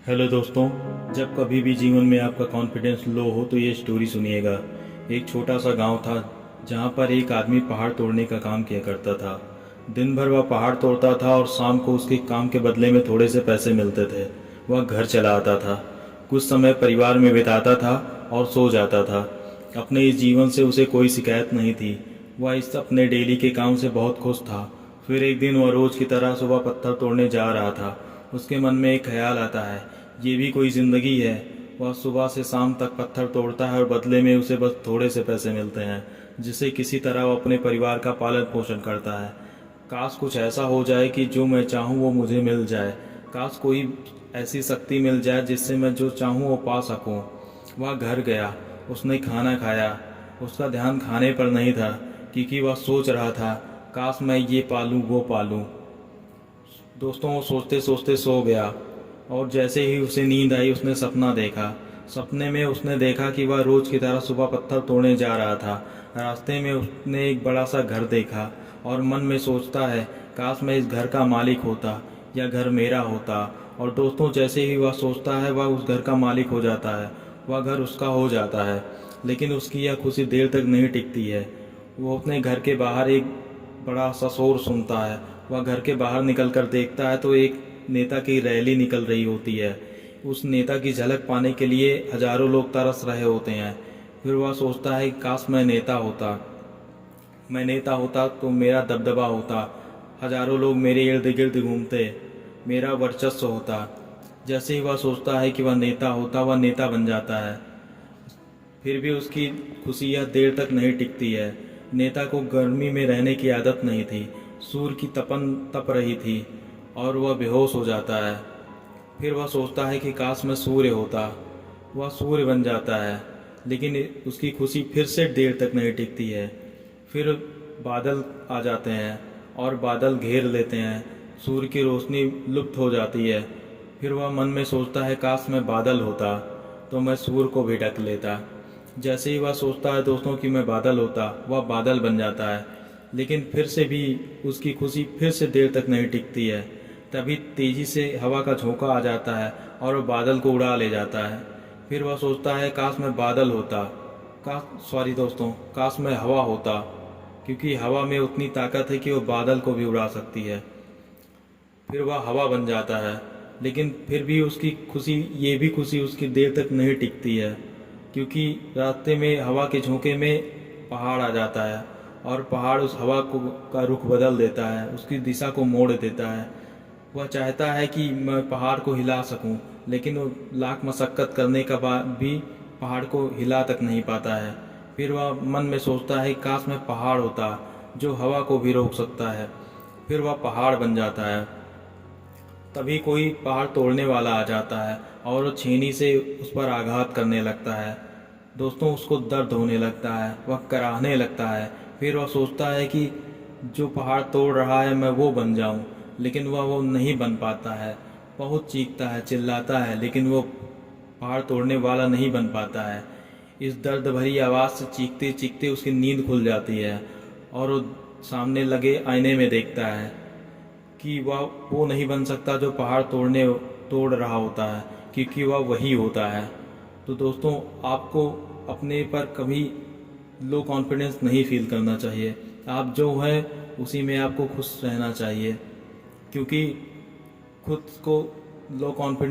Hello दोस्तों। जब कभी भी जीवन में आपका कॉन्फिडेंस लो हो तो ये स्टोरी सुनिएगा। एक छोटा सा गांव था जहां पर एक आदमी पहाड़ तोड़ने का काम किया करता था। दिन भर वह पहाड़ तोड़ता था और शाम को उसके काम के बदले में थोड़े से पैसे मिलते थे। वह घर चला आता था, कुछ समय परिवार में बिताता था और सो जाता था। अपने इस जीवन से उसे कोई शिकायत नहीं थी। वह इस अपने डेली के काम से बहुत खुश था। फिर एक दिन वह रोज की तरह सुबह पत्थर तोड़ने जा रहा था। उसके मन में एक ख्याल आता है, ये भी कोई ज़िंदगी है। वह सुबह से शाम तक पत्थर तोड़ता है और बदले में उसे बस थोड़े से पैसे मिलते हैं, जिससे किसी तरह वो अपने परिवार का पालन पोषण करता है। काश कुछ ऐसा हो जाए कि जो मैं चाहूँ वो मुझे मिल जाए। काश कोई ऐसी शक्ति मिल जाए जिससे मैं जो चाहूँ वो पा सकूँ। वह घर गया, उसने खाना खाया। उसका ध्यान खाने पर नहीं था, क्योंकि वह सोच रहा था, काश मैं ये पालूँ वो पालूँ। दोस्तों, वो सोचते सोचते सो गया और जैसे ही उसे नींद आई उसने सपना देखा। सपने में उसने देखा कि वह रोज की तरह सुबह पत्थर तोड़ने जा रहा था। रास्ते में उसने एक बड़ा सा घर देखा और मन में सोचता है, काश मैं इस घर का मालिक होता या घर मेरा होता। और दोस्तों, जैसे ही वह सोचता है वह उस घर का मालिक हो जाता है। वह घर उसका हो जाता है। लेकिन उसकी यह खुशी देर तक नहीं टिकती है। वो अपने घर के बाहर एक बड़ा सा शोर सुनता है। वह घर के बाहर निकल कर देखता है तो एक नेता की रैली निकल रही होती है। उस नेता की झलक पाने के लिए हजारों लोग तरस रहे होते हैं। फिर वह सोचता है, काश मैं नेता होता तो मेरा दबदबा होता, हजारों लोग मेरे इर्द गिर्द घूमते, मेरा वर्चस्व होता। जैसे ही वह सोचता है कि वह नेता होता, वह नेता बन जाता है। फिर भी उसकी खुशी यह देर तक नहीं टिकती है। नेता को गर्मी में रहने की आदत नहीं थी। सूर्य की तपन तप रही थी और वह बेहोश हो जाता है। फिर वह सोचता है कि काश मैं सूर्य होता। वह सूर्य बन जाता है, लेकिन उसकी खुशी फिर से देर तक नहीं टिकती है। फिर बादल आ जाते हैं और बादल घेर लेते हैं। सूर्य की रोशनी लुप्त हो जाती है। फिर वह मन में सोचता है, काश मैं बादल होता तो मैं सूर्य को भी ढक लेता। जैसे ही वह सोचता है दोस्तों कि मैं बादल होता, वह बादल बन जाता है। लेकिन फिर से भी उसकी खुशी फिर से देर तक नहीं टिकती है। तभी तेजी से हवा का झोंका आ जाता है और वह बादल को उड़ा ले जाता है। फिर वह सोचता है, काश मैं बादल होता, काश सॉरी दोस्तों काश मैं हवा होता, क्योंकि हवा में उतनी ताकत है कि वो बादल को भी उड़ा सकती है। फिर वह हवा बन जाता है। लेकिन फिर भी उसकी खुशी, ये भी खुशी उसकी देर तक नहीं टिकती है, क्योंकि रास्ते में हवा के झोंके में पहाड़ आ जाता है और पहाड़ उस हवा को का रुख बदल देता है, उसकी दिशा को मोड़ देता है। वह चाहता है कि मैं पहाड़ को हिला सकूं, लेकिन वो लाख मशक्क़त करने के बाद भी पहाड़ को हिला तक नहीं पाता है। फिर वह मन में सोचता है, काश मैं पहाड़ होता जो हवा को भी रोक सकता है। फिर वह पहाड़ बन जाता है। तभी कोई पहाड़ तोड़ने वाला आ जाता है और वो छेनी से उस पर आघात करने लगता है। दोस्तों, उसको दर्द होने लगता है, वह कराहने लगता है। फिर वह सोचता है कि जो पहाड़ तोड़ रहा है मैं वो बन जाऊं, लेकिन वह वो नहीं बन पाता है। बहुत चीखता है, चिल्लाता है, लेकिन वो पहाड़ तोड़ने वाला नहीं बन पाता है। इस दर्द भरी आवाज़ से चीखते चीखते उसकी नींद खुल जाती है और वो सामने लगे आईने में देखता है कि वह वो नहीं बन सकता जो पहाड़ तोड़ रहा होता है, क्योंकि वह वही होता है। तो दोस्तों, आपको अपने पर कभी लो कॉन्फिडेंस नहीं फील करना चाहिए। आप जो है उसी में आपको खुश रहना चाहिए, क्योंकि खुद को लो कॉन्फिडेंस